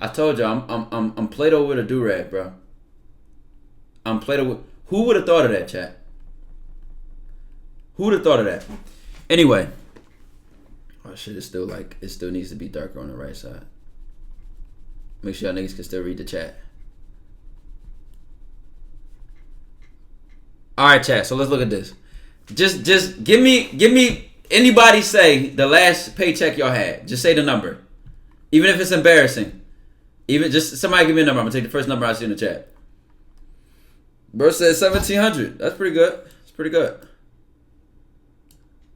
I told you I'm Play-Doh with a do-rag, bro. I'm Play-Doh with... Who would have thought of that, chat? Who would have thought of that? Anyway. Oh shit, it still needs to be darker on the right side. Make sure y'all niggas can still read the chat. Alright, chat, so let's look at this. Just give me anybody say the last paycheck y'all had. Just say the number. Even if it's embarrassing. Even just somebody give me a number. I'm gonna take the first number I see in the chat. Bro says 1,700. That's pretty good. It's pretty good.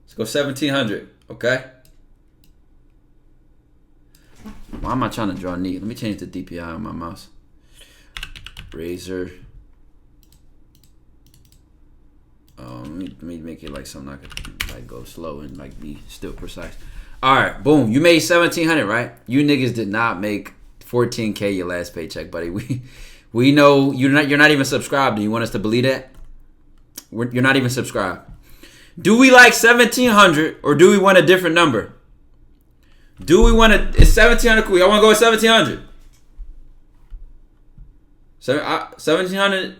Let's go 1,700. Okay. Why am I trying to draw neat? Let me change the DPI on my mouse. Razor. Let me make it like something I could like go slow and like be still precise. All right, boom. You made 1,700, right? You niggas did not make 14K your last paycheck, buddy. We know you're not even subscribed. Do you want us to believe that? You're not even subscribed. Do we like 1,700 or do we want a different number? Do we want to? Is 1,700 cool? Y'all want to go with 1,700? 1,700.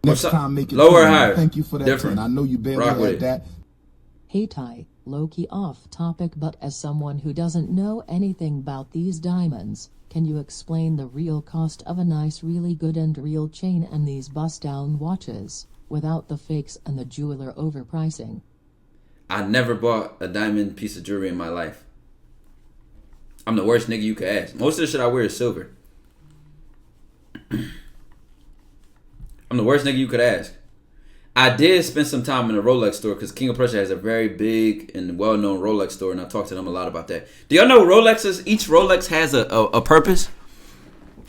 Next time, make it lower or higher. Thank you for that. Different. I know you barely had that. Hey Ty, low-key off topic, but as someone who doesn't know anything about these diamonds, can you explain the real cost of a nice, really good and real chain and these bust-down watches, without the fakes and the jeweler overpricing? I never bought a diamond piece of jewelry in my life. I'm the worst nigga you could ask. Most of the shit I wear is silver. I'm the worst nigga you could ask. I did spend some time in a Rolex store because King of Prussia has a very big and well-known Rolex store, and I talked to them a lot about that. Do y'all know Rolexes? Each Rolex has a purpose.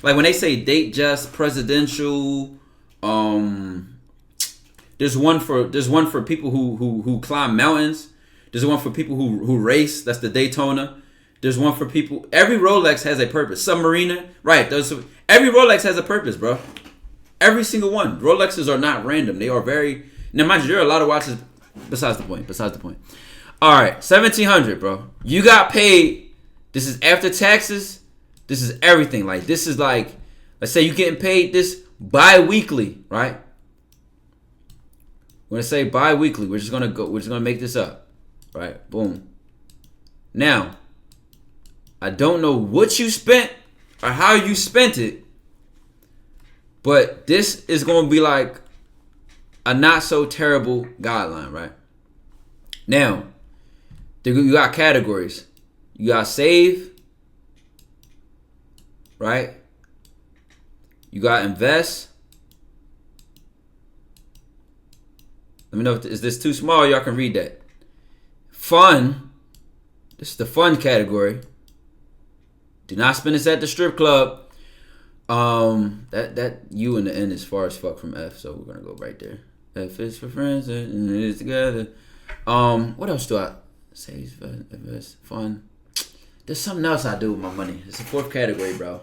Like when they say date just, presidential. There's one for people who climb mountains. There's one for people who race. That's the Daytona. There's one for people. Every Rolex has a purpose. Submariner, right? Every Rolex has a purpose, bro. Every single one. Rolexes are not random. They are very... Now, mind you, there are a lot of watches... Besides the point. All right. 1,700, bro. You got paid. This is after taxes. This is everything. Like, this is like... Let's say you're getting paid this bi-weekly, right? We're going to say bi-weekly. We're just going to make this up. Right? Boom. Now, I don't know what you spent or how you spent it. But this is going to be like a not so terrible guideline, right? Now, you got categories. You got save, right? You got invest. Let me know if is this too small. Y'all can read that. Fun. This is the fun category. Do not spend this at the strip club. That U and the N is far as fuck from F, so we're gonna go right there. F is for friends and it is together. What else do I say? Invest, fun. There's something else I do with my money. It's the fourth category, bro.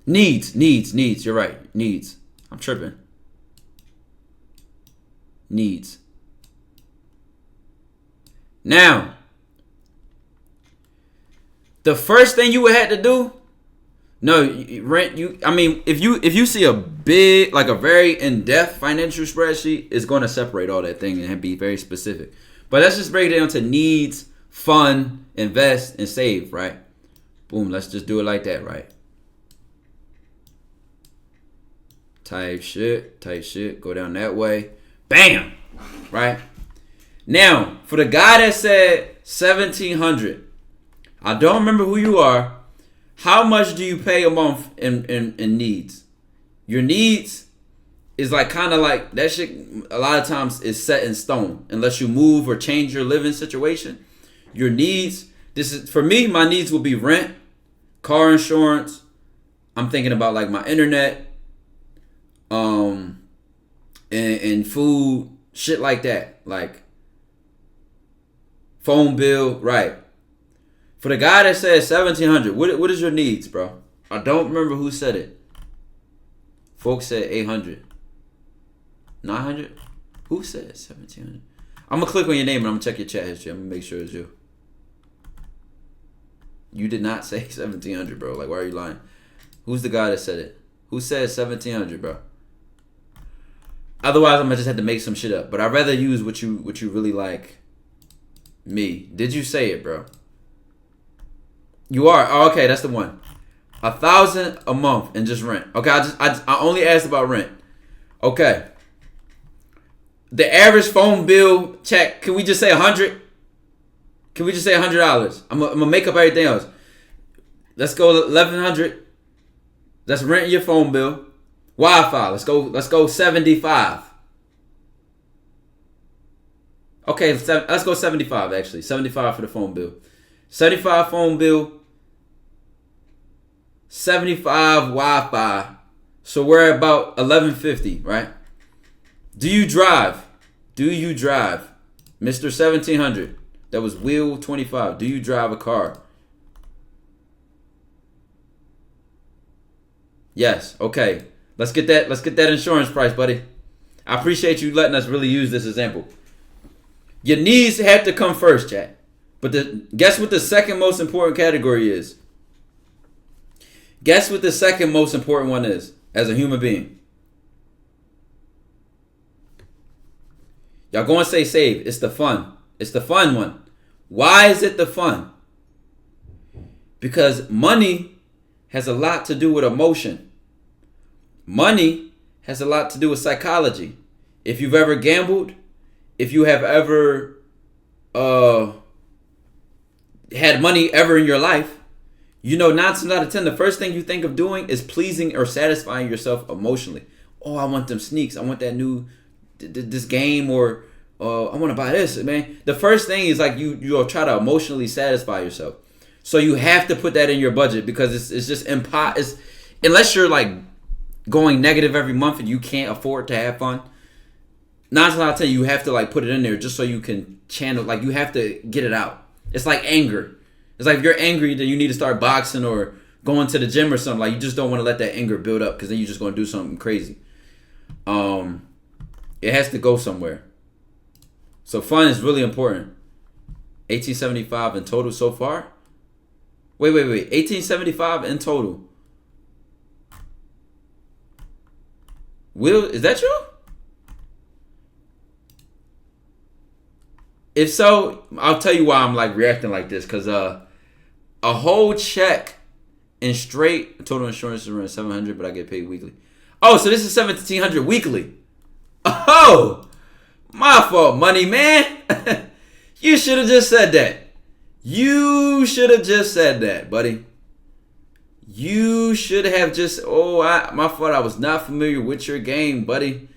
Needs. You're right. Needs. I'm tripping. Needs. Now, the first thing you would have to do, I mean, if you see a big, like a very in-depth financial spreadsheet, it's going to separate all that thing and be very specific. But let's just break it down to needs, fund, invest, and save, right? Boom, let's just do it like that, right? Type shit, go down that way. Bam! Right? Now, for the guy that said 1,700, I don't remember who you are. How much do you pay a month in needs? Your needs is like kind of like that shit. A lot of times is set in stone unless you move or change your living situation. Your needs. This is for me. My needs will be rent, car insurance. I'm thinking about like my internet, and food, shit like that, like phone bill, right? For the guy that said 1,700, what is your needs, bro? I don't remember who said it. Folks said 800. 900? Who said 1,700? I'm going to click on your name and I'm going to check your chat history. I'm going to make sure it's you. You did not say 1,700, bro. Like, why are you lying? Who's the guy that said it? Who said 1,700, bro? Otherwise, I'm gonna just have to make some shit up. But I'd rather use what you really like. Me. Did you say it, bro? You are. Oh, okay, that's the one. 1,000 a month and just rent. Okay, I only asked about rent. Okay. The average phone bill check. Can we just say 100? Can we just say $100? I'm gonna make up everything else. Let's go 1,100. Let's rent your phone bill. Wi-Fi. Let's go 75. Okay, let's go 75 actually. 75 for the phone bill. 75 phone bill. 75 Wi-Fi. So we're at about 1,150, right? Do you drive? Mr. 1,700. That was wheel 25. Do you drive a car? Yes. Okay. Let's get that insurance price, buddy. I appreciate you letting us really use this example. Your needs have to come first, chat. But guess what the second most important category is? Guess what the second most important one is as a human being? Y'all going to say save. It's the fun. It's the fun one. Why is it the fun? Because money has a lot to do with emotion. Money has a lot to do with psychology. If you've ever gambled, if you have ever had money ever in your life, you know 9 times out of 10, the first thing you think of doing is pleasing or satisfying yourself emotionally. Oh, I want them sneaks. I want that new this game, or I want to buy this, man. The first thing is like you'll try to emotionally satisfy yourself. So you have to put that in your budget because it's just unless you're like going negative every month and you can't afford to have fun. 9 times out of 10, you have to like put it in there just so you can channel. Like you have to get it out. It's like anger. It's like if you're angry, then you need to start boxing or going to the gym or something. Like you just don't want to let that anger build up because then you're just going to do something crazy. It has to go somewhere. So fun is really important. 1875 in total so far. Wait. 1875 in total. Will, is that true? If so, I'll tell you why I'm like reacting like this. Cause a whole check in straight total insurance is around 700, but I get paid weekly. Oh, so this is 1,700 weekly. Oh, my fault, money man. You should have just said that. You should have just said that, buddy. You should have just. My fault. I was not familiar with your game, buddy.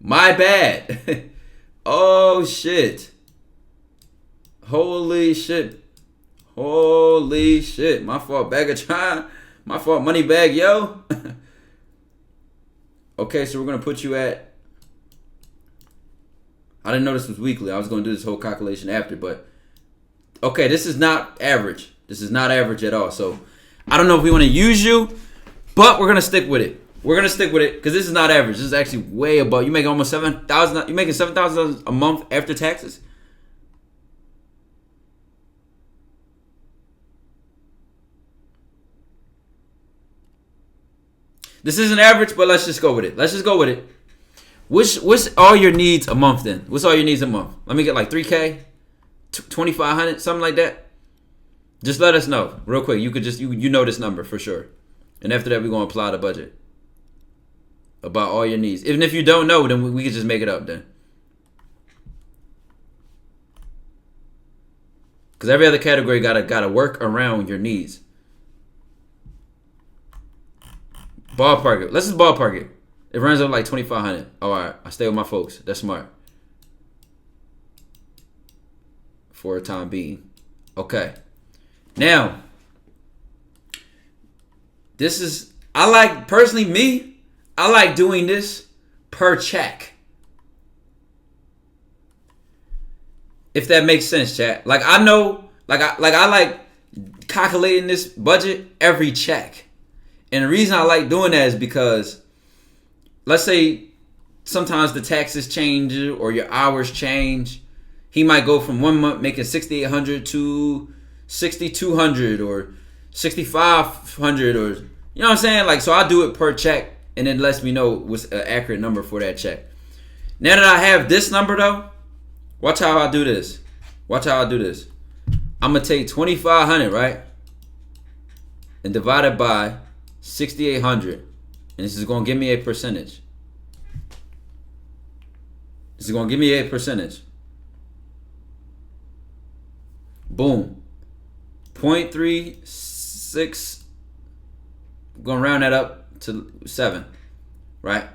My bad. Oh shit. Holy shit. My fault, bag of time. My fault, money bag, yo. Okay, so we're going to put you at... I didn't know this was weekly. I was going to do this whole calculation after, but... Okay, this is not average. This is not average at all. So, I don't know if we want to use you, but we're going to stick with it. We're going to stick with it because this is not average. This is actually way above. You make almost $7,000. You're making $7,000 a month after taxes? This isn't average, but let's just go with it. What's all your needs a month then? What's all your needs a month? Let me get like 3K, 2,500, something like that. Just let us know real quick. You could just you know this number for sure, and after that we're gonna apply the budget about all your needs. Even if you don't know, then we can just make it up then. Because every other category gotta work around your needs. Ballpark it. Let's just ballpark it. It runs up like 2,500. All right, I stay with my folks. That's smart. For a time being. Okay. Now, this is, I like doing this per check. If that makes sense, chat. Like I know, I like calculating this budget every check. And the reason I like doing that is because, let's say sometimes the taxes change or your hours change. He might go from 1 month making $6,800 to $6,200 or $6,500 or, you know what I'm saying? Like, so I do it per check, and it lets me know what's an accurate number for that check. Now that I have this number though, watch how I do this. Watch how I do this. I'm gonna take 2,500, right, and divide it by 6,800, and this is gonna give me a percentage. This is gonna give me a percentage. Boom. 0.36. I'm gonna round that up to 7, right?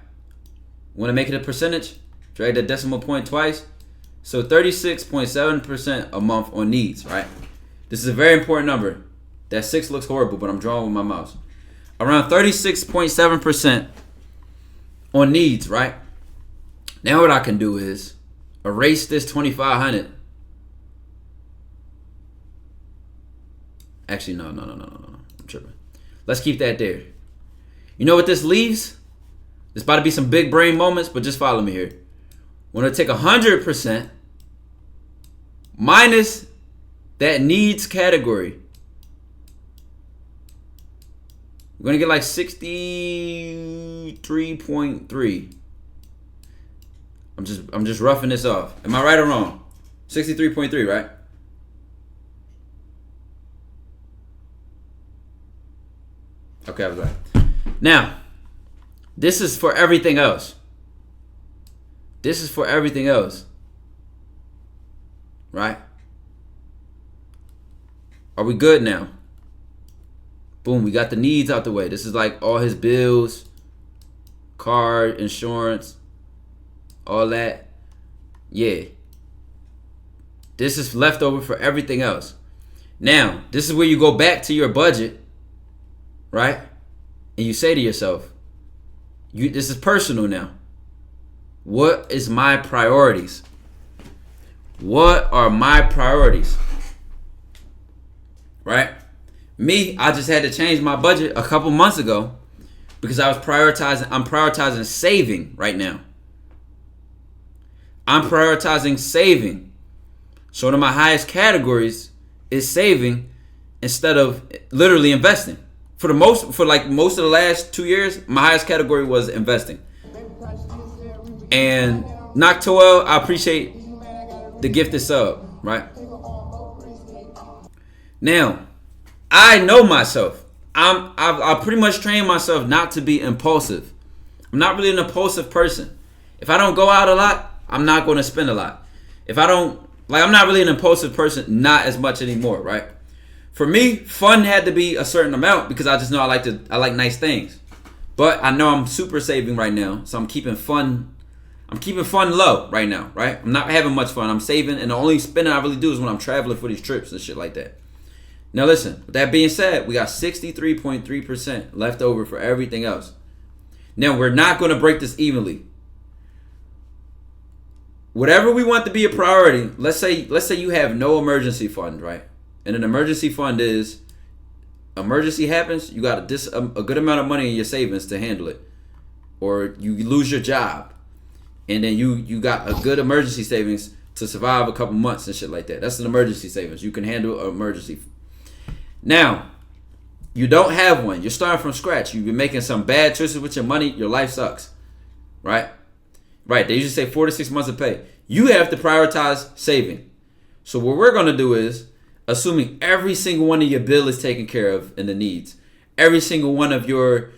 Want to make it a percentage? Drag the decimal point twice. So 36.7% a month on needs, right? This is a very important number. That 6 looks horrible, but I'm drawing with my mouse. Around 36.7% on needs, right? Now what I can do is erase this 2,500. Actually, no. I'm tripping. Let's keep that there. You know what this leaves? There's about to be some big brain moments, but just follow me here. We're going to take 100% minus that needs category. We're going to get like 63.3. I'm just roughing this off. Am I right or wrong? 63.3, right? Okay, I was right. Now, this is for everything else. This is for everything else. Right? Are we good now? Boom, we got the needs out the way. This is like all his bills, car, insurance, all that. Yeah. This is leftover for everything else. Now, this is where you go back to your budget, right? And you say to yourself, this is personal now. What is my priorities? What are my priorities? Right? Me, I just had to change my budget a couple months ago because I'm prioritizing saving right now. I'm prioritizing saving. So one of my highest categories is saving instead of literally investing. For most of the last 2 years, my highest category was investing. And Noctoel, I appreciate the gifted sub, right? Now, I know myself. I pretty much trained myself not to be impulsive. I'm not really an impulsive person. If I don't go out a lot, I'm not going to spend a lot. I'm not really an impulsive person, not as much anymore, right? For me, fun had to be a certain amount because I just know I like nice things. But I know I'm super saving right now, so I'm keeping fun low right now, right? I'm not having much fun. I'm saving, and the only spending I really do is when I'm traveling for these trips and shit like that. Now listen, with that being said, we got 63.3% left over for everything else. Now we're not going to break this evenly. Whatever we want to be a priority, let's say you have no emergency fund, right? And an emergency fund is emergency happens, you got a good amount of money in your savings to handle it. Or you lose your job. And then you got a good emergency savings to survive a couple months and shit like that. That's an emergency savings. You can handle an emergency. Now, you don't have one. You're starting from scratch. You've been making some bad choices with your money. Your life sucks. Right? Right. They usually say 4 to 6 months of pay. You have to prioritize saving. So what we're going to do is, assuming every single one of your bill is taken care of and the needs, every single one of your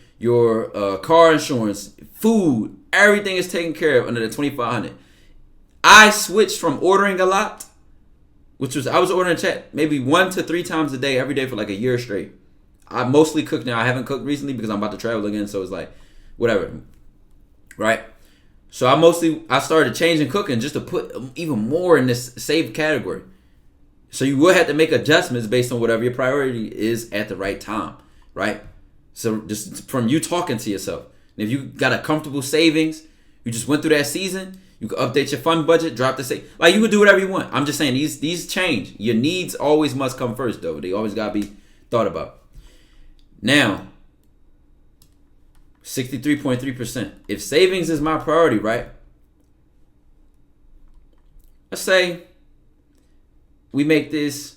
car insurance, food, everything is taken care of under the 2,500. I switched from ordering a lot, I was ordering maybe 1 to 3 times a day, every day for like a year straight. I mostly cook now. I haven't cooked recently because I'm about to travel again, so it's like, whatever. Right? So I started changing cooking just to put even more in this saved category. So you will have to make adjustments based on whatever your priority is at the right time, right? So just from you talking to yourself. And if you got a comfortable savings, you just went through that season, you can update your fund budget, drop the save. Like, you can do whatever you want. I'm just saying these change. Your needs always must come first, though. They always got to be thought about. Now, 63.3%. If savings is my priority, right? Let's say we make this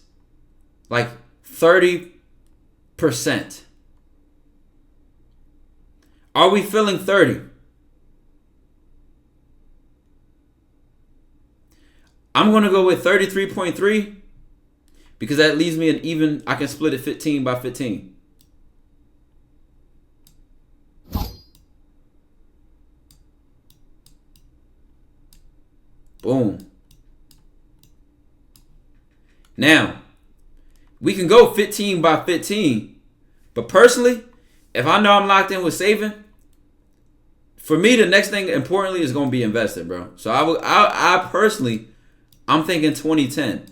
like 30%. Are we feeling 30? I'm going to go with 33.3 because that leaves me an even, I can split it 15 by 15. Boom. Now, we can go 15 by 15, but personally, if I know I'm locked in with saving, for me, the next thing importantly is going to be invested, bro. So I personally, I'm thinking 2010.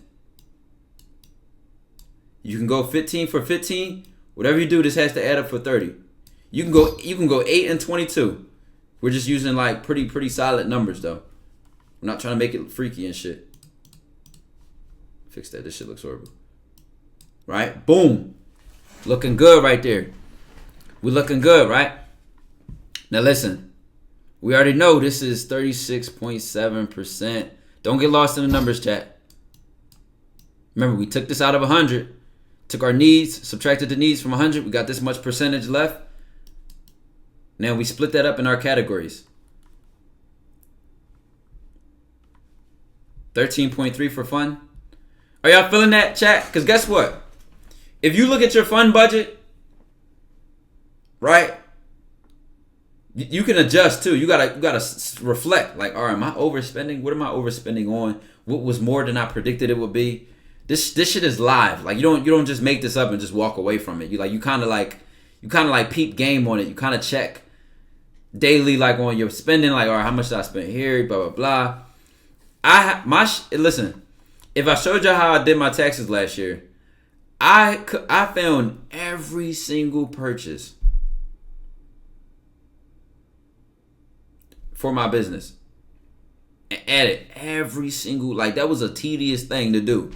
You can go 15 for 15. Whatever you do, this has to add up for 30. You can go 8 and 22. We're just using like pretty solid numbers though. I'm not trying to make it freaky and shit. Fix that. This shit looks horrible. Right? Boom. Looking good right there. We're looking good, right? Now listen. We already know this is 36.7%. Don't get lost in the numbers, chat. Remember, we took this out of 100. Took our needs, subtracted the needs from 100. We got this much percentage left. Now we split that up in our categories. 13.3 for fun. Are y'all feeling that, chat? Because guess what? If you look at your fun budget, right? You can adjust too. You gotta reflect. Like, all right, am I overspending? What am I overspending on? What was more than I predicted it would be? This shit is live. Like you don't just make this up and just walk away from it. You kind of like peep game on it. You kind of check daily, like on your spending. Like, all right, how much did I spend here? Blah blah blah. Listen. If I showed you how I did my taxes last year, I found every single purchase for my business and added every single, like that was a tedious thing to do,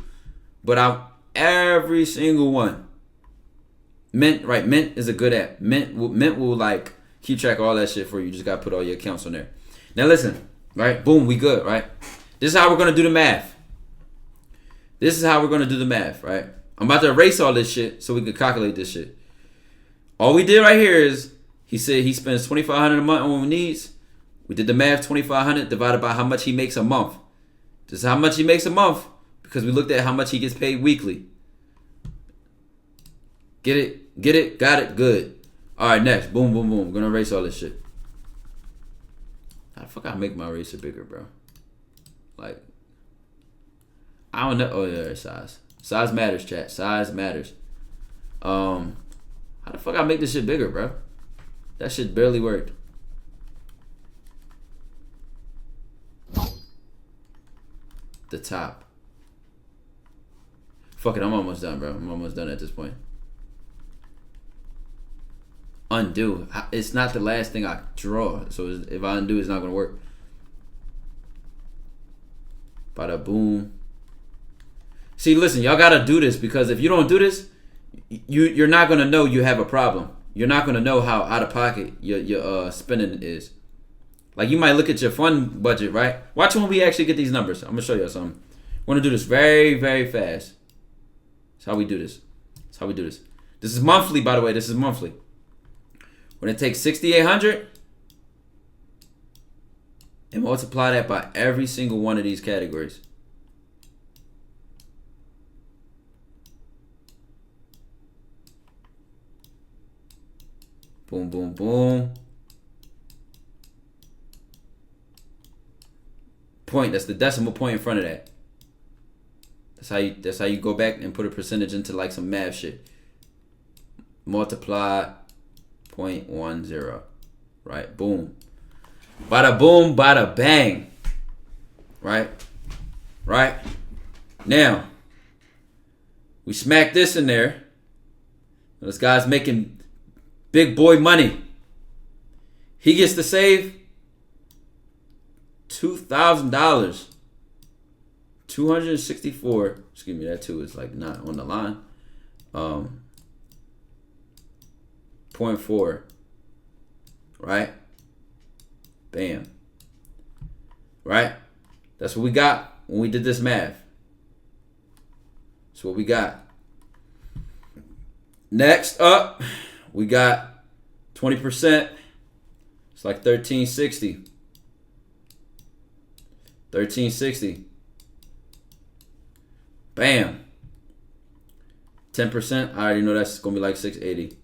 but every single one. Mint is a good app. Mint will like keep track of all that shit for you. You just gotta put all your accounts on there. Now listen, right? Boom, we good, right? This is how we're gonna do the math. Right? I'm about to erase all this shit so we can calculate this shit. All we did right here is he said he spends $2,500 a month on what he needs. We did the math, 2,500 divided by how much he makes a month. This is how much he makes a month because we looked at how much he gets paid weekly. Get it? Got it? Good. All right, next. Boom, boom, boom. We're going to erase all this shit. How the fuck I make my eraser bigger, bro? Like, I don't know. Oh, yeah, size. Size matters, chat. Size matters. How the fuck I make this shit bigger, bro? That shit barely worked. The top. Fuck it, I'm almost done, bro. I'm almost done at this point. Undo. It's not the last thing I draw. So if I undo, it's not going to work. Bada boom. See, listen, y'all got to do this because if you don't do this, you're not going to know you have a problem. You're not going to know how out of pocket your spending is. Like, you might look at your fund budget, right? Watch when we actually get these numbers. I'm going to show you something. We're going to do this very, very fast. That's how we do this. This is monthly, by the way. This is monthly. We're going to take 6,800 and multiply that by every single one of these categories. Boom, boom, boom. Point. That's the decimal point in front of that. That's how you go back and put a percentage into like some math shit. Multiply 0.10. Right? Boom. Bada boom, bada bang. Right? Now, we smack this in there. This guy's making big boy money. He gets to save $2,000. 264. Excuse me, that 2 is like not on the line. 0.4. Right? Bam. Right? That's what we got when we did this math. That's what we got. Next up, we got 20%. It's like $13.60. $13.60. Bam. 10%. I already know that's gonna be like $6.80.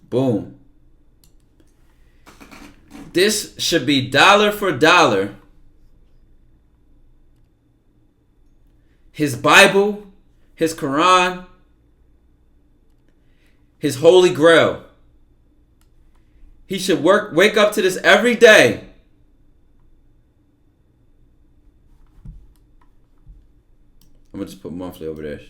Boom. This should be dollar for dollar. His Bible, his Quran, his Holy Grail. He should wake up to this every day. I'm gonna just put monthly over there.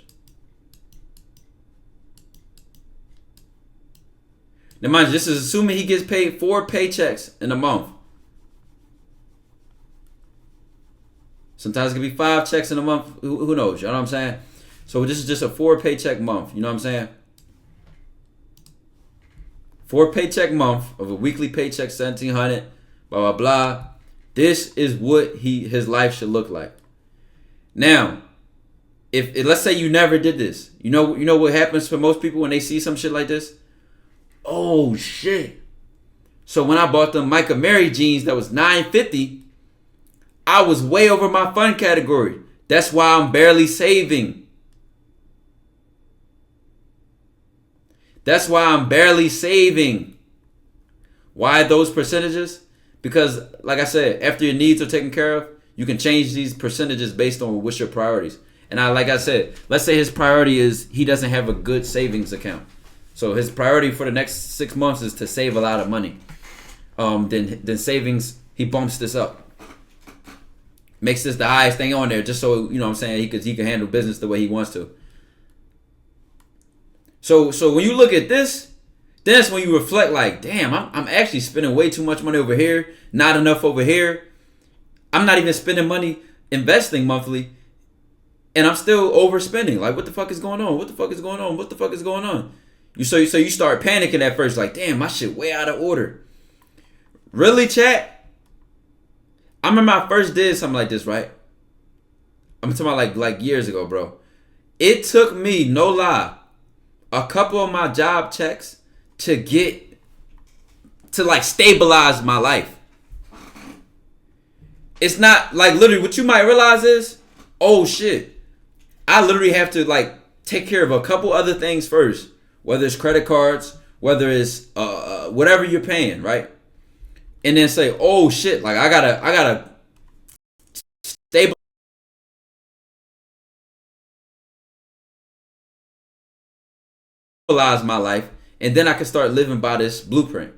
Now mind you, this is assuming he gets paid 4 paychecks in a month. Sometimes it could be 5 checks in a month. Who knows? You know what I'm saying? So this is just a 4 paycheck month. You know what I'm saying? 4 paycheck month of a weekly paycheck, $1,700. Blah blah blah. This is what his life should look like. Now, if let's say you never did this, you know what happens for most people when they see some shit like this? Oh shit! So when I bought them Micah Mary jeans that was $9.50, I was way over my fun category. That's why I'm barely saving. That's why I'm barely saving. Why those percentages? Because, like I said, after your needs are taken care of, you can change these percentages based on what's your priorities. And like I said, let's say his priority is he doesn't have a good savings account. So his priority for the next 6 months is to save a lot of money. Then savings, he bumps this up. Makes this the highest thing on there just so, you know what I'm saying, he can handle business the way he wants to. So when you look at this, that's when you reflect like, damn, I'm actually spending way too much money over here, not enough over here. I'm not even spending money investing monthly, and I'm still overspending. Like, what the fuck is going on? What the fuck is going on? What the fuck is going on? So you start panicking at first, like, damn, my shit way out of order. Really, chat? I remember I first did something like this, right? I'm talking about like years ago, bro. It took me, no lie, a couple of my job checks to like stabilize my life. It's not like literally what you might realize is, oh shit, I literally have to like take care of a couple other things first, whether it's credit cards, whether it's whatever you're paying, right? And then say, oh shit, like I gotta stabilize my life, and then I can start living by this blueprint.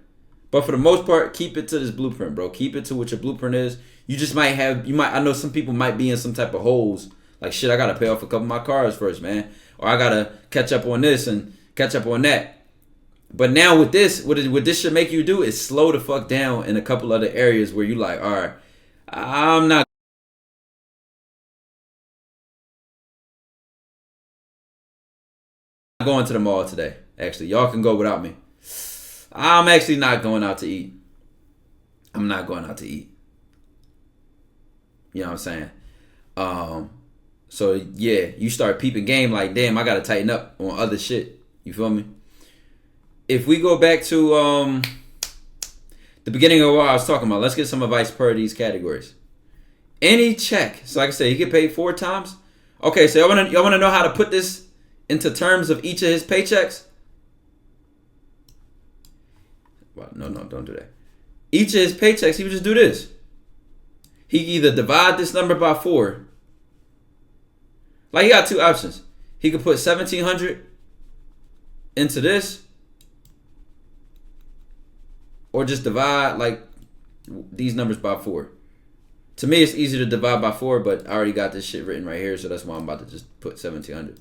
But for the most part, keep it to this blueprint, bro. Keep it to what your blueprint is. You just might I know some people might be in some type of holes. Like, shit, I gotta pay off a couple of my cars first, man. Or I gotta catch up on this and catch up on that. But now with this, what this should make you do is slow the fuck down in a couple other areas where you like, all right, I'm not going to the mall today. Actually, y'all can go without me. I'm actually not going out to eat. I'm not going out to eat. You know what I'm saying? So yeah, you start peeping game like, damn, I gotta tighten up on other shit. You feel me? If we go back to the beginning of what I was talking about, let's get some advice per these categories. Any check, so like I said, he get paid 4 times. Okay, so y'all wanna know how to put this into terms of each of his paychecks? Well, no, don't do that. Each of his paychecks, he would just do this. He either divide this number by 4. Like, he got 2 options. He could put 1,700 into this, or just divide like these numbers by 4. To me, it's easier to divide by 4, but I already got this shit written right here, so that's why I'm about to just put 1,700.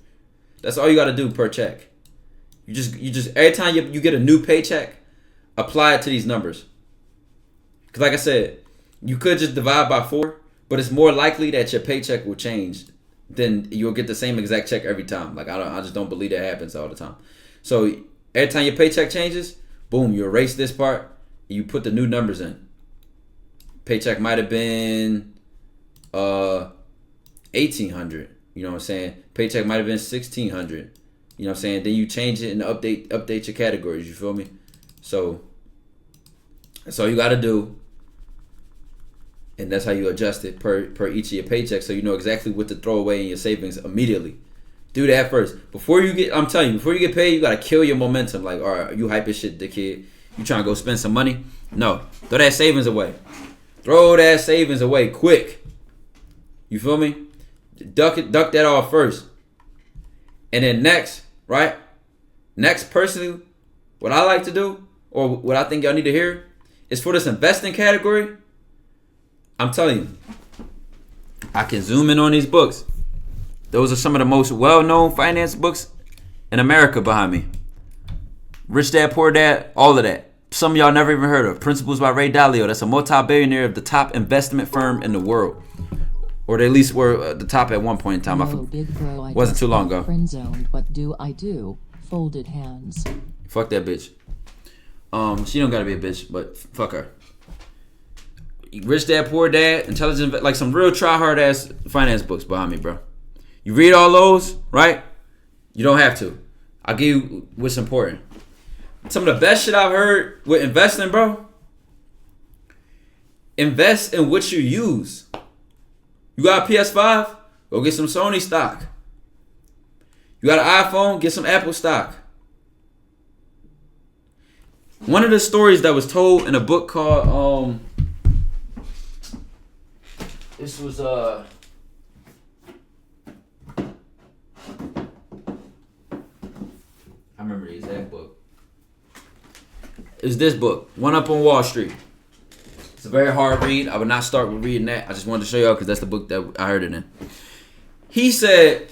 That's all you got to do per check. You just every time you get a new paycheck, apply it to these numbers. Because like I said, you could just divide by 4, but it's more likely that your paycheck will change than you'll get the same exact check every time. Like, I just don't believe that happens all the time. So every time your paycheck changes, boom, you erase this part, you put the new numbers in. Paycheck might have been $1,800. You You know what I'm saying? Paycheck might have been $1,600. You know what I'm saying? Then you change it and update your categories. You feel me? So that's all you got to do. And that's how you adjust it per each of your paychecks, so you know exactly what to throw away in your savings immediately. Do that first. I'm telling you, before you get paid, you got to kill your momentum. Like, all right, you hype as shit, dickhead. You trying to go spend some money? No. Throw that savings away. Throw that savings away quick. You feel me? Duck that off first. And then next, right? Next, personally, what I like to do, or what I think y'all need to hear, is for this investing category, I'm telling you, I can zoom in on these books. Those are some of the most well-known finance books in America behind me. Rich Dad, Poor Dad, all of that. Some of y'all never even heard of. Principles by Ray Dalio. That's a multi-billionaire of the top investment firm in the world. Or they at least were at the top at one point in time. Hello, big bro, I wasn't too long ago. Friend zoned. What do I do? Folded hands. Fuck that bitch. She don't gotta be a bitch, but fuck her. Rich Dad, Poor Dad, Intelligent, like some real try-hard ass finance books behind me, bro. You read all those, right? You don't have to. I'll give you what's important. Some of the best shit I've heard with investing, bro. Invest in what you use. You got a PS5? Go get some Sony stock. You got an iPhone? Get some Apple stock. One of the stories that was told in a book called this was I remember the exact book. It was this book, One Up on Wall Street. It's a very hard read. I would not start with reading that. I just wanted to show y'all because that's the book that I heard it in. He said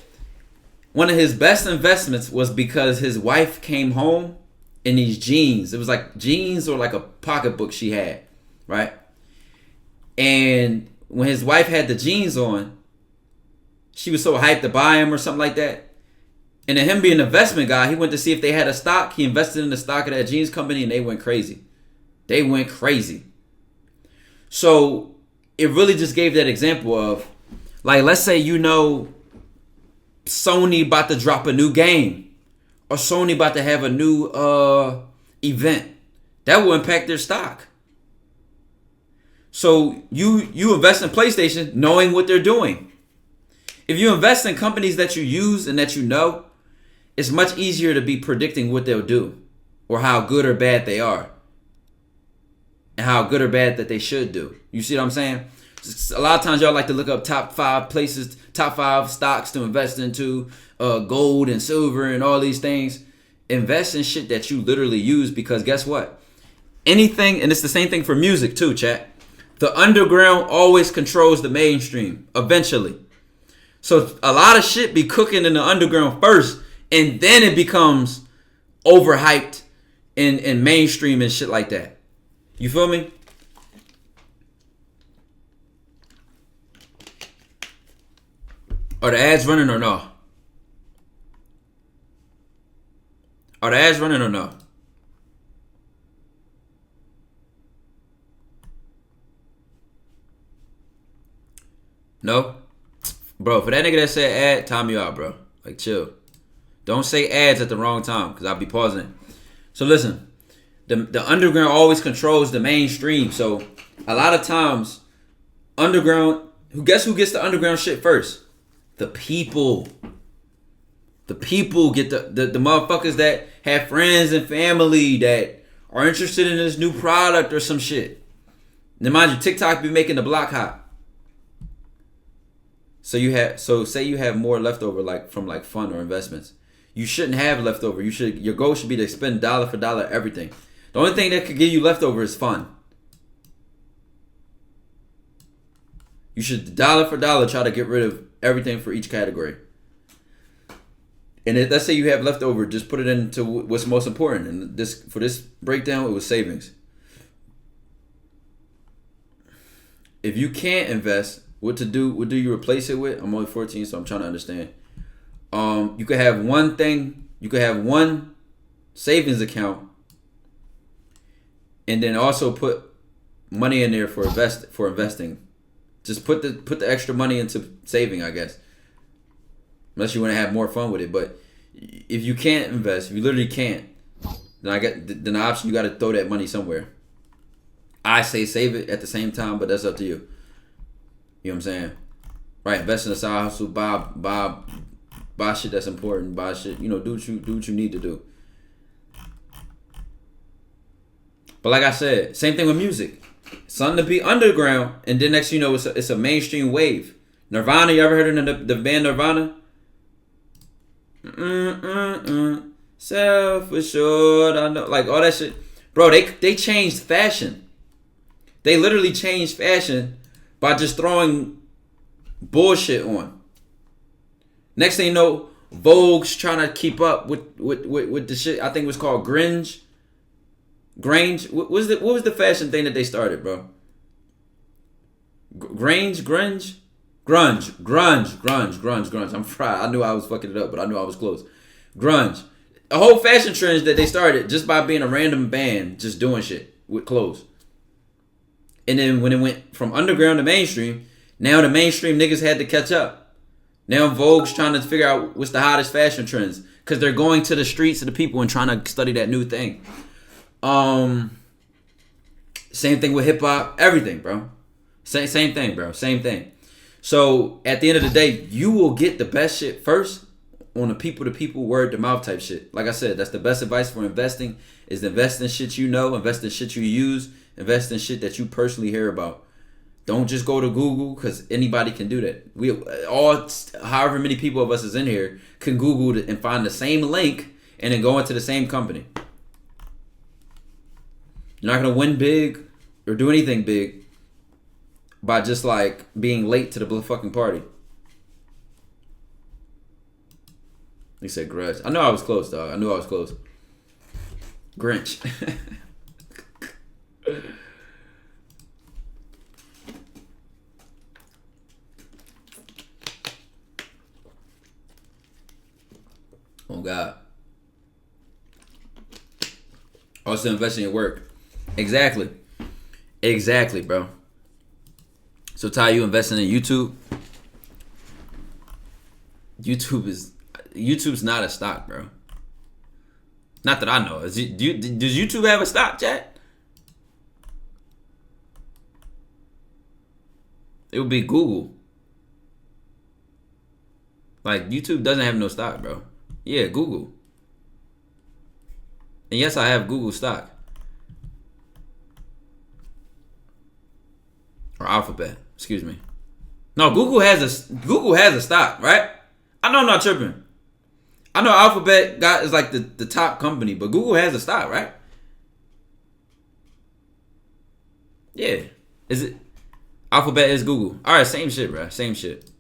one of his best investments was because his wife came home in these jeans. It was like jeans or like a pocketbook she had, right? And when his wife had the jeans on, she was so hyped to buy him or something like that. And then him being an investment guy, he went to see if they had a stock. He invested in the stock of that jeans company and they went crazy. They went crazy. So it really just gave that example of, like, let's say you know Sony about to drop a new game or Sony about to have a new event. That will impact their stock. So you invest in PlayStation knowing what they're doing. If you invest in companies that you use and that you know, it's much easier to be predicting what they'll do or how good or bad they are and how good or bad that they should do. You see what I'm saying? A lot of times y'all like to look up top 5 places, top 5 stocks to invest into, gold and silver and all these things. Invest in shit that you literally use, because guess what? Anything, and it's the same thing for music too, chat. The underground always controls the mainstream eventually. So a lot of shit be cooking in the underground first, and then it becomes overhyped and mainstream and shit like that. You feel me? Are the ads running or no? Are the ads running or no? No? Bro, for that nigga that said ad, time you out, bro. Like, chill. Don't say ads at the wrong time, because I'll be pausing it. So listen, the underground always controls the mainstream. So a lot of times, underground, guess who gets the underground shit first? The people. The people get the motherfuckers that have friends and family that are interested in this new product or some shit. Now mind you, TikTok be making the block hot. So say you have more leftover from fun or investments. You shouldn't have leftover. Your goal should be to spend dollar for dollar everything. The only thing that could give you leftover is fun. You should dollar for dollar try to get rid of everything for each category. And let's say you have leftover, just put it into what's most important. And for this breakdown, it was savings. If you can't invest, what do you replace it with? I'm only 14, so I'm trying to understand. You could have one thing. You could have one savings account, and then also put money in there for investing. Just put the extra money into saving, I guess. unless you want to have more fun with it. But if you can't invest, if you literally can't, then the option, you got to throw that money somewhere. I say save it at the same time, but that's up to you. You know what I'm saying? Right, invest in a side hustle, buy shit that's important, buy shit, do what you need to do. But like I said, same thing with music. Something to be underground, and then next thing you know, it's a mainstream wave. Nirvana, you ever heard of the band Nirvana? Self-assured, I know, like all that shit. Bro, they changed fashion. They literally changed fashion by just throwing bullshit on. Next thing you know, Vogue's trying to keep up with the shit. I think it was called grunge. What was the fashion thing that they started, bro? Grunge. I'm fried. I knew I was fucking it up, but I knew I was close. Grunge. A whole fashion trend that they started just by being a random band just doing shit with clothes. And then when it went from underground to mainstream, now the mainstream niggas had to catch up. Now Vogue's trying to figure out what's the hottest fashion trends, because they're going to the streets of the people and trying to study that new thing. Same thing with hip hop, everything, bro. Same thing, bro. Same thing. So at the end of the day, you will get the best shit first on the people-to-people, word-to-mouth type shit. Like I said, that's the best advice for investing, is invest in shit you know, invest in shit you use, invest in shit that you personally hear about. Don't just go to Google, because anybody can do that. We all, however many people of us is in here, can Google and find the same link and then go into the same company. You're not going to win big or do anything big by just like being late to the fucking party. He said grudge. I know I was close, dog. I knew I was close. Grinch. Oh, God. Also invest in your work. Exactly, bro. So, Ty, you investing in YouTube? YouTube's not a stock, bro. Not that I know. Does YouTube have a stock, chat? It would be Google. Like, YouTube doesn't have no stock, bro. Yeah, Google. And yes, I have Google stock. Or Alphabet, excuse me. No, Google has a stock, right? I know I'm not tripping. I know Alphabet is like the top company, but Google has a stock, right? Yeah. Is it? Alphabet is Google. All right, same shit, bro. Same shit.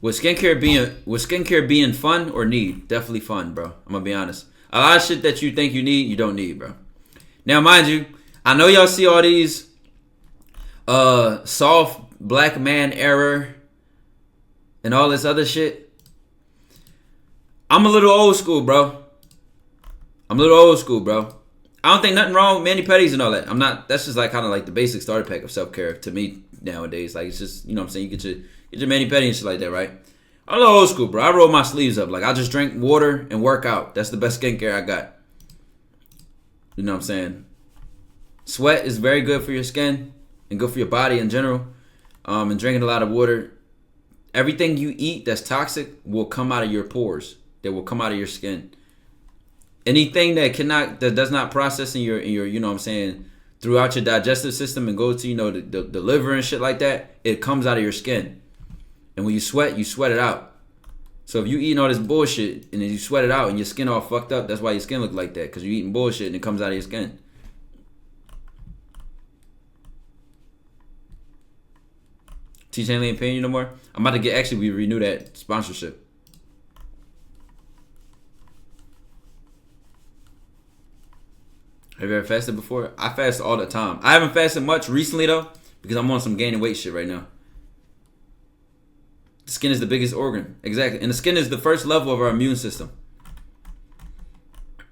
Would skincare being fun or need? Definitely fun, bro. I'm gonna be honest. A lot of shit that you think you need, you don't need, bro. Now, mind you, I know y'all see all these soft black man error and all this other shit. I'm a little old school, bro. I don't think nothing wrong with mani-pedis and all that. That's just like kind of like the basic starter pack of self-care to me nowadays. Like, it's just, you know what I'm saying? You get your mani-pedi and shit like that, right? I'm a little old school, bro. I roll my sleeves up. Like, I just drink water and work out. That's the best skincare I got. You know what I'm saying? Sweat is very good for your skin and good for your body in general. And drinking a lot of water. Everything you eat that's toxic will come out of your pores. That will come out of your skin. Anything that does not process in your you know what I'm saying, throughout your digestive system and go to, the liver and shit like that, it comes out of your skin. And when you sweat it out. So if you eating all this bullshit and then you sweat it out and your skin all fucked up, that's why your skin look like that, because you eating bullshit and it comes out of your skin. Teach Hanley ain't paying you no more? I'm about to we renew that sponsorship. Have you ever fasted before? I fast all the time. I haven't fasted much recently though, because I'm on some gaining weight shit right now. The skin is the biggest organ. Exactly. And the skin is the first level of our immune system.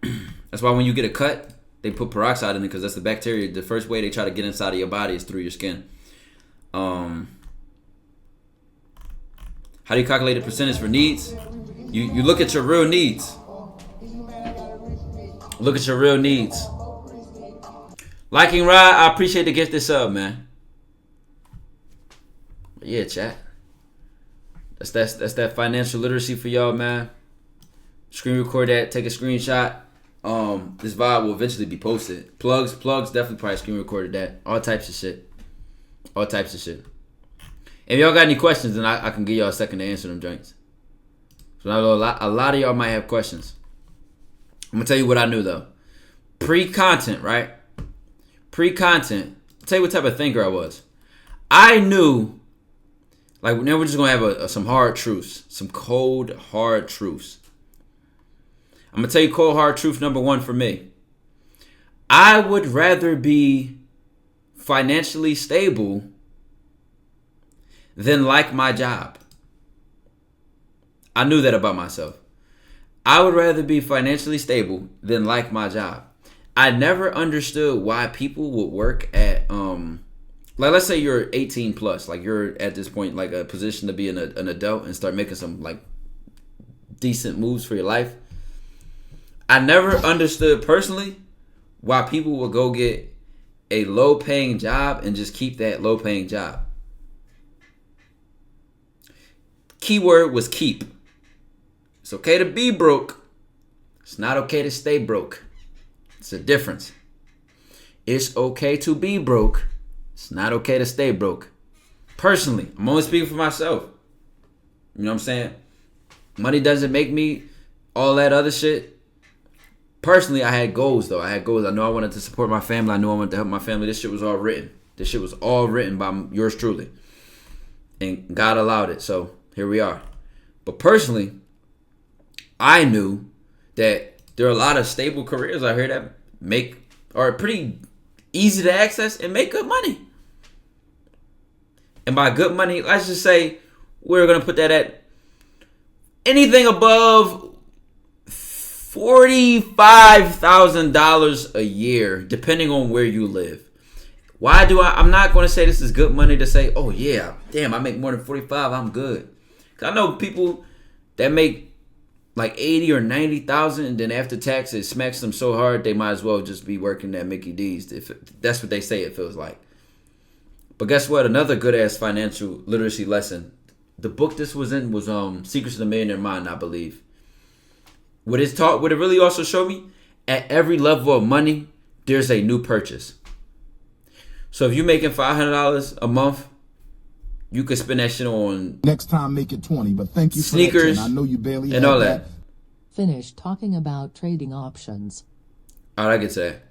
That's why when you get a cut, they put peroxide in it because that's the bacteria. The first way they try to get inside of your body is through your skin. How do you calculate the percentage for needs? You look at your real needs. Look at your real needs. Liking Rod, I appreciate the gift this up, man. But yeah, chat. That's that financial literacy for y'all, man. Screen record that, take a screenshot. This vibe will eventually be posted. Plugs definitely probably screen recorded that. All types of shit. If y'all got any questions, then I can give y'all a second to answer them joints. So I know a lot of y'all might have questions. I'm gonna tell you what I knew though. Pre-content, right? Pre-content. I'll tell you what type of thinker I was. I knew, like, now we're just gonna have some hard truths, some cold hard truths. I'm gonna tell you cold hard truth number one for me. I would rather be financially stable than like my job. I knew that about myself. I would rather be financially stable than like my job. I never understood why people would work at like, let's say you're 18 plus, like you're at this point like a position to be an adult and start making some like decent moves for your life. I never understood personally why people would go get a low paying job and just keep that low paying job. Keyword was keep. It's okay to be broke. It's not okay to stay broke. It's a difference. It's okay to be broke. It's not okay to stay broke. Personally, I'm only speaking for myself. You know what I'm saying? Money doesn't make me all that other shit. Personally, I had goals though. I know I wanted to support my family. I knew I wanted to help my family. This shit was all written. This shit was all written by yours truly. And God allowed it. So here we are. But personally, I knew that there are a lot of stable careers out here that are pretty easy to access and make good money. And by good money, let's just say we're going to put that at anything above $45,000 a year, depending on where you live. I'm not going to say this is good money to say, oh yeah, damn, I make more than 45, I'm good. Because I know people that make like 80 or 90,000, and then after tax it smacks them so hard they might as well just be working at Mickey D's. If that's what they say it feels like. But guess what? Another good ass financial literacy lesson. The book this was in was Secrets of the Millionaire Mind, I believe. What it really also showed me, at every level of money, there's a new purchase. So if you're making $500 a month, you could spend that shit on next time make it 20, but thank you sneakers, for that. I know you barely and all that. Finish talking about trading options. All right, I get to that.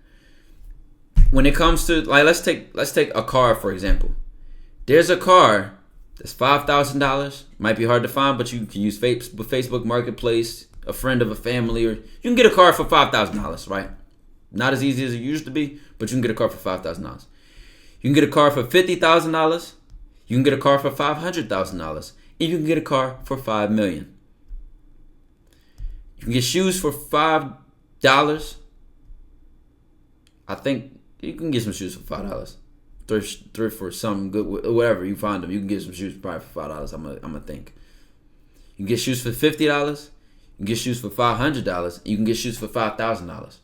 When it comes to, like, let's take a car for example. There's a car that's $5,000. Might be hard to find, but you can use Facebook Marketplace, a friend of a family, or you can get a car for $5,000, right? Not as easy as it used to be, but you can get a car for $5,000. You can get a car for $50,000. You can get a car for $500,000, and you can get a car for $5 million. You can get shoes for $5. I think you can get some shoes for $5. Thrift for something good, whatever you find them. You can get some shoes probably for $5. I'm gonna think. You can get shoes for $50. You can get shoes for $500. You can get shoes for $5,000.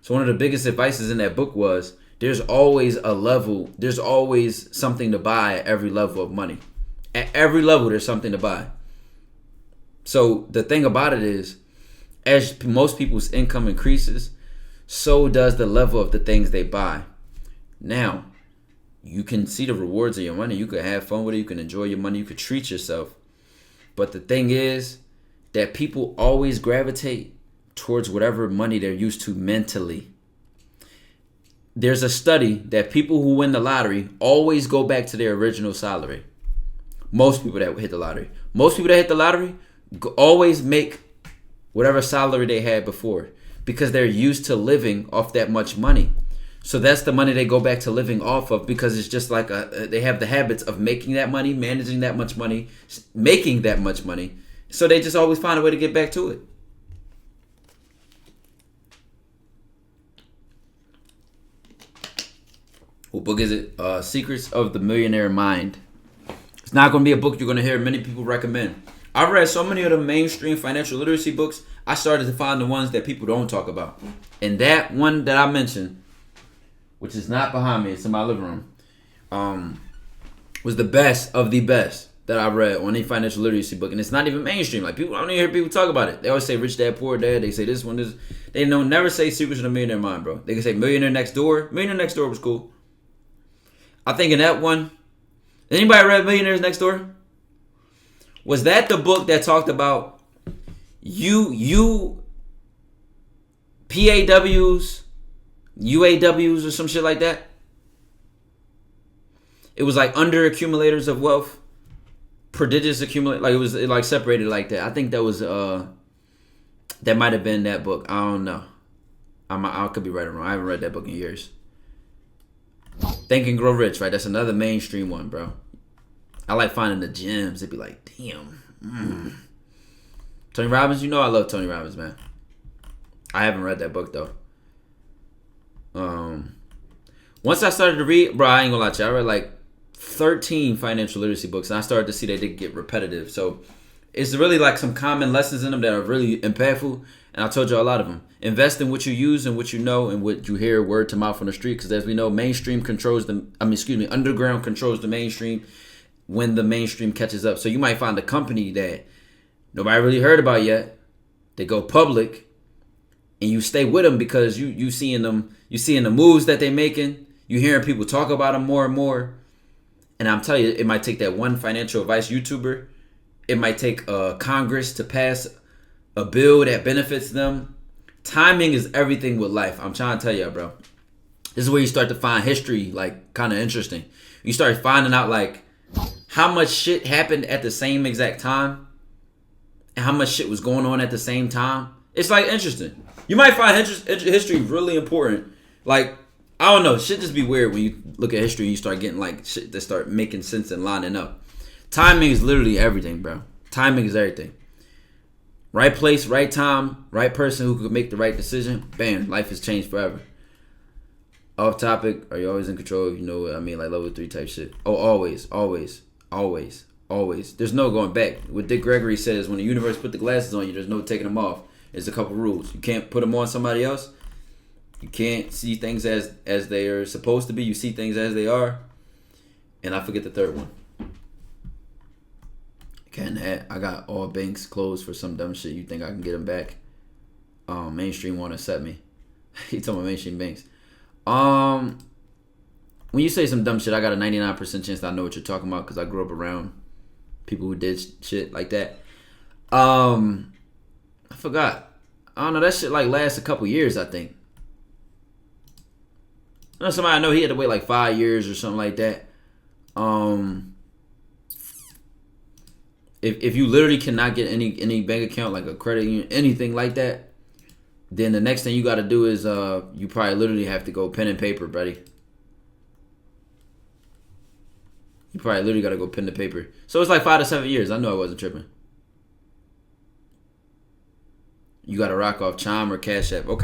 So one of the biggest advices in that book was, there's always a level, there's always something to buy at every level of money. At every level, there's something to buy. So the thing about it is, as most people's income increases, so does the level of the things they buy. Now, you can see the rewards of your money. You can have fun with it. You can enjoy your money. You can treat yourself. But the thing is that people always gravitate towards whatever money they're used to mentally. There's a study that people who win the lottery always go back to their original salary. Most people that hit the lottery. Most people that hit the lottery always make whatever salary they had before, because they're used to living off that much money. So that's the money they go back to living off of, because it's just like they have the habits of making that money, managing that much money, making that much money. So they just always find a way to get back to it. What book is it? Secrets of the Millionaire Mind. It's not going to be a book you're going to hear many people recommend. I've read so many of the mainstream financial literacy books. I started to find the ones that people don't talk about. And that one that I mentioned, which is not behind me, it's in my living room, was the best of the best that I read on any financial literacy book. And it's not even mainstream. Like, people, I don't even hear people talk about it. They always say Rich Dad, Poor Dad. They say this one, this. They don't never say Secrets of the Millionaire Mind, bro. They can say Millionaire Next Door. Millionaire Next Door was cool. I think in that one, anybody read Millionaires Next Door? Was that the book that talked about PAWs, UAWs, or some shit like that? It was like under accumulators of wealth, prodigious accumulate. Like it like separated like that. I think that was that might have been that book. I don't know. I could be right or wrong. I haven't read that book in years. Think and Grow Rich, right? That's another mainstream one, bro. I like finding the gems. It'd be like, damn. Tony Robbins, you know I love Tony Robbins, man. I haven't read that book though. Once I started to read, bro, I ain't gonna lie to you. I read like 13 financial literacy books, and I started to see they did get repetitive. So it's really like some common lessons in them that are really impactful. And I told you a lot of them. Invest in what you use and what you know and what you hear word to mouth on the street. Because as we know, underground controls the mainstream when the mainstream catches up. So you might find a company that nobody really heard about yet. They go public, and you stay with them because you seeing them, you seeing the moves that they making. You hearing people talk about them more and more. And I'm telling you, it might take that one financial advice YouTuber. It might take Congress to pass a bill that benefits them. Timing is everything with life. I'm trying to tell you, bro. This is where you start to find history, like, kind of interesting. You start finding out, like, how much shit happened at the same exact time and how much shit was going on at the same time. It's, like, interesting. You might find history really important. Like, I don't know. Shit just be weird when you look at history and you start getting, like, shit that start making sense and lining up. Timing is literally everything, bro. Timing is everything. Right place, right time, right person who could make the right decision. Bam, life has changed forever. Off topic, are you always in control? You know what I mean, like level 3 type shit. Oh, always, always, always, always. There's no going back. What Dick Gregory says, when the universe put the glasses on you, there's no taking them off. There's a couple rules. You can't put them on somebody else. You can't see things as they are supposed to be. You see things as they are. And I forget the third one. I got all banks closed for some dumb shit. You think I can get them back? Mainstream won't accept me. He talking about mainstream banks. When you say some dumb shit, I got a 99% chance that I know what you're talking about because I grew up around people who did shit like that. I forgot. I don't know. That shit like lasts a couple years, I think. I know somebody I know he had to wait like 5 years or something like that. If you literally cannot get any bank account, like a credit union, anything like that, then the next thing you got to do is you probably literally have to go pen and paper, buddy. You probably literally got to go pen to paper. So it's like 5 to 7 years. I know I wasn't tripping. You got to rock off Chime or Cash App. Okay.